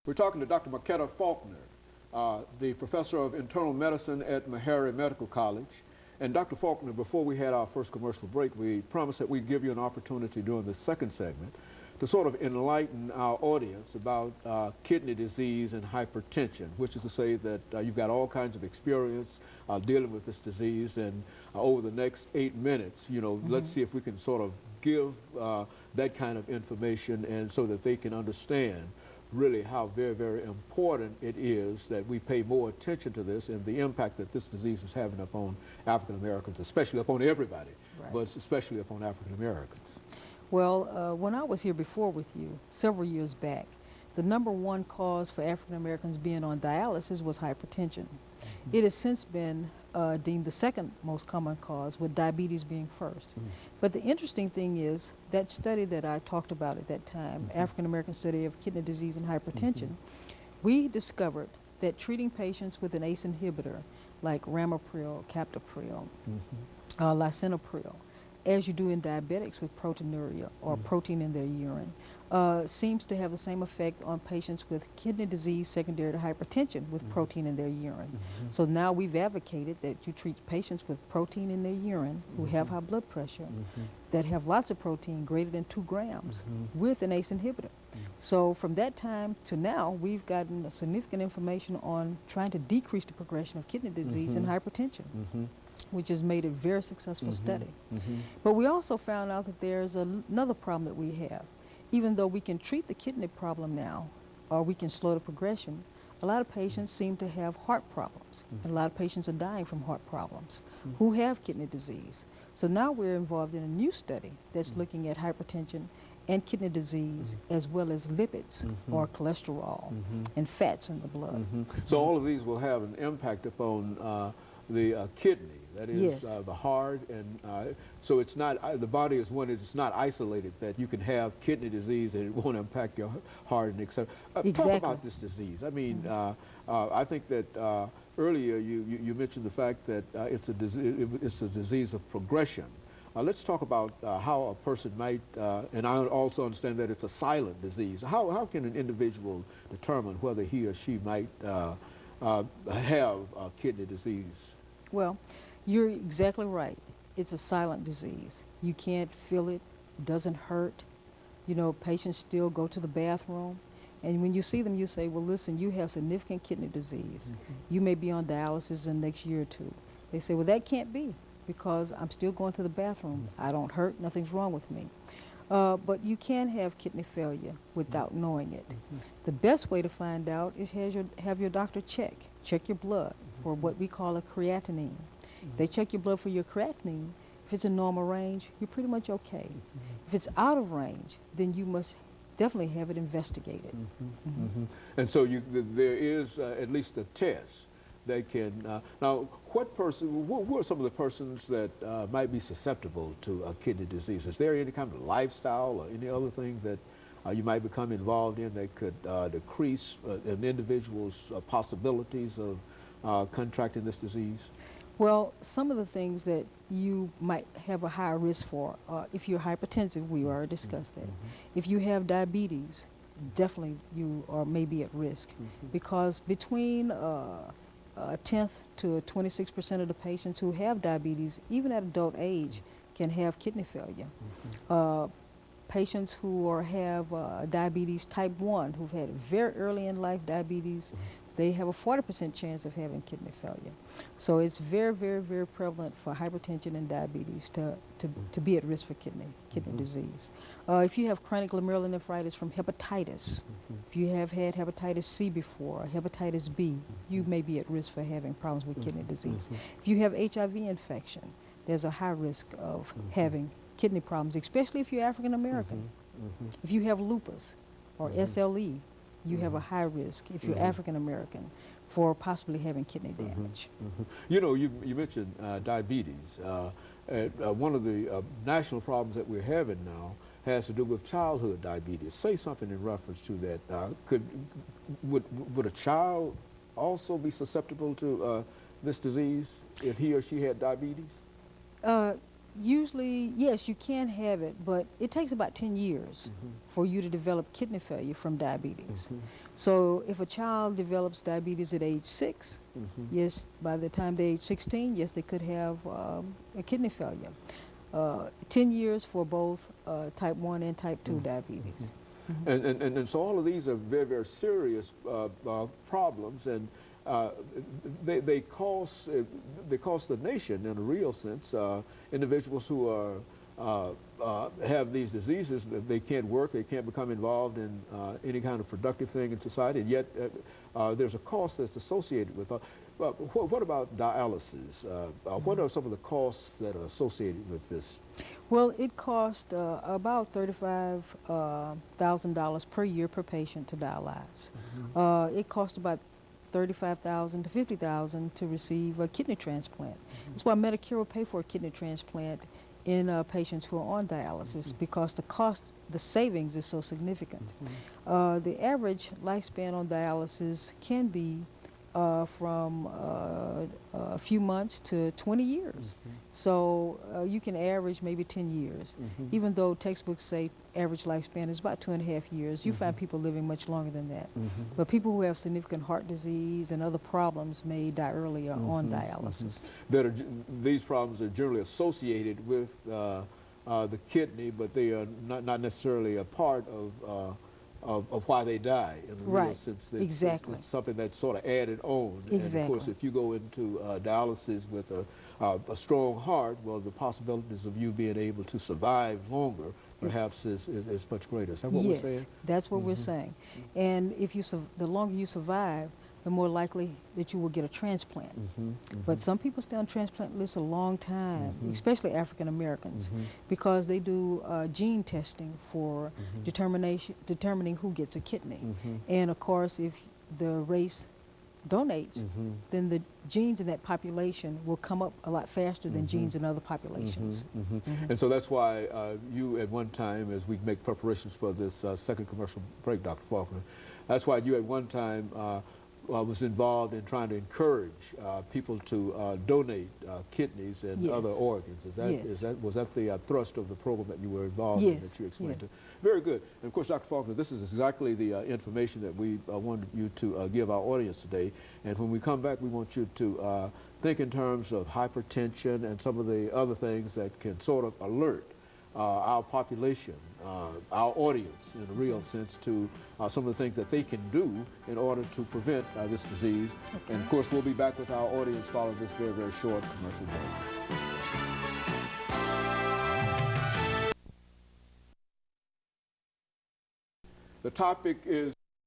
We're talking to Dr. McFaulkner, the professor of internal medicine at Meharry Medical College. And Dr. Faulkner, before we had our first commercial break, we promised that we'd give you an opportunity during the second segment to sort of enlighten our audience about kidney disease and hypertension, which is to say that you've got all kinds of experience dealing with this disease. And over the next 8 minutes, let's see if we can sort of give that kind of information, and so that they can understand really how very, very important it is that we pay more attention to this and the impact that this disease is having upon African Americans, especially upon everybody, but especially upon African Americans. Well, when I was here before with you, several years back, the #1 cause for African Americans being on dialysis was hypertension. It has since been deemed the second most common cause, with diabetes being first. But the interesting thing is that study that I talked about at that time, African American study of kidney disease and hypertension, we discovered that treating patients with an ACE inhibitor like ramipril, captopril, lisinopril, as you do in diabetics with proteinuria or protein in their urine, seems to have the same effect on patients with kidney disease secondary to hypertension with protein in their urine. So now we've advocated that you treat patients with protein in their urine who have high blood pressure, that have lots of protein, greater than 2 grams, with an ACE inhibitor. So from that time to now, we've gotten significant information on trying to decrease the progression of kidney disease and hypertension, which has made a very successful study. But we also found out that there's another problem that we have. Even though we can treat the kidney problem now, or we can slow the progression, a lot of patients seem to have heart problems, and a lot of patients are dying from heart problems who have kidney disease. So now we're involved in a new study that's looking at hypertension and kidney disease, as well as lipids or cholesterol and fats in the blood. So all of these will have an impact upon the kidney, that is the heart, and so it's not, the body is one, it's not isolated, that you can have kidney disease and it won't impact your heart and etc. Talk about this disease. I mean, I think that earlier you mentioned the fact that it's a disease of progression. Let's talk about how a person might, and I also understand that it's a silent disease. How can an individual determine whether he or she might have kidney disease? Well, you're exactly right. It's a silent disease. You can't feel it. It doesn't hurt. You know, patients still go to the bathroom. And when you see them, you say, well, listen, you have significant kidney disease. You may be on dialysis in the next year or 2. They say, well, that can't be, because I'm still going to the bathroom. I don't hurt. Nothing's wrong with me. But you can have kidney failure without knowing it. The best way to find out is have your doctor check your blood for what we call a creatinine. They check your blood for your creatinine. If it's in normal range, you're pretty much okay. If it's out of range, then you must definitely have it investigated. And so there is at least a test that can, now who are some of the persons that might be susceptible to kidney disease? Is there any kind of lifestyle or any other thing that you might become involved in that could decrease an individual's possibilities of contracting this disease? Well, some of the things that you might have a higher risk for, if you're hypertensive, we already discussed that. If you have diabetes, definitely you are maybe at risk, because between 10th to 26% of the patients who have diabetes, even at adult age, can have kidney failure. Patients who have diabetes type 1, who've had very early in life diabetes, they have a 40% chance of having kidney failure. So it's very, very, very prevalent for hypertension and diabetes to be at risk for kidney disease. If you have chronic glomerulonephritis from hepatitis, if you have had hepatitis C before, or hepatitis B, you may be at risk for having problems with kidney disease. If you have HIV infection, there's a high risk of having kidney problems, especially if you're African American. If you have lupus or SLE, you have a high risk, if you're African American, for possibly having kidney damage. You know, you mentioned diabetes. One of the national problems that we're having now has to do with childhood diabetes. Say something in reference to that. Would a child also be susceptible to this disease if he or she had diabetes? Usually, yes, you can have it, but it takes about 10 years for you to develop kidney failure from diabetes. So if a child develops diabetes at age 6, Mm-hmm. yes, by the time they're age 16, yes, they could have a kidney failure. 10 years for both type 1 and type 2 diabetes. And so all of these are very, very serious problems, and uh, they cost the nation in a real sense. Individuals who have these diseases, they can't work, they can't become involved in any kind of productive thing in society, and yet there's a cost that's associated with it. What about dialysis? What are some of the costs that are associated with this? Well, it costs about $35,000 per year per patient to dialyze. It costs about $35,000 to $50,000 to receive a kidney transplant. That's why Medicare will pay for a kidney transplant in patients who are on dialysis, because the savings is so significant. The average lifespan on dialysis can be from a few months to 20 years. So you can average maybe 10 years. Even though textbooks say average lifespan is about 2.5 years, you find people living much longer than that. But people who have significant heart disease and other problems may die earlier on dialysis. These problems are generally associated with the kidney, but they are not necessarily a part of why they die in the real sense. Exactly. It's something that's sort of added on. Exactly. And of course, if you go into dialysis with a strong heart, well, the possibilities of you being able to survive longer perhaps is much greater. Is that what we're saying? Yes, that's what we're saying. And if you the longer you survive, the more likely that you will get a transplant. But some people stay on transplant lists a long time, especially African Americans, because they do gene testing for determining who gets a kidney. And of course, if the race donates, then the genes in that population will come up a lot faster than genes in other populations. And so that's why you at one time, as we make preparations for this second commercial break, Dr. Faulkner, that's why you at one time was involved in trying to encourage people to donate kidneys and other organs. Was that the thrust of the program that you were involved in, that you explained to? Very good. And of course, Dr. Faulkner, this is exactly the information that we wanted you to give our audience today. And when we come back, we want you to think in terms of hypertension and some of the other things that can sort of alert our population, our audience in a real sense, to some of the things that they can do in order to prevent this disease. And of course, we'll be back with our audience following this very, very short commercial break. The topic is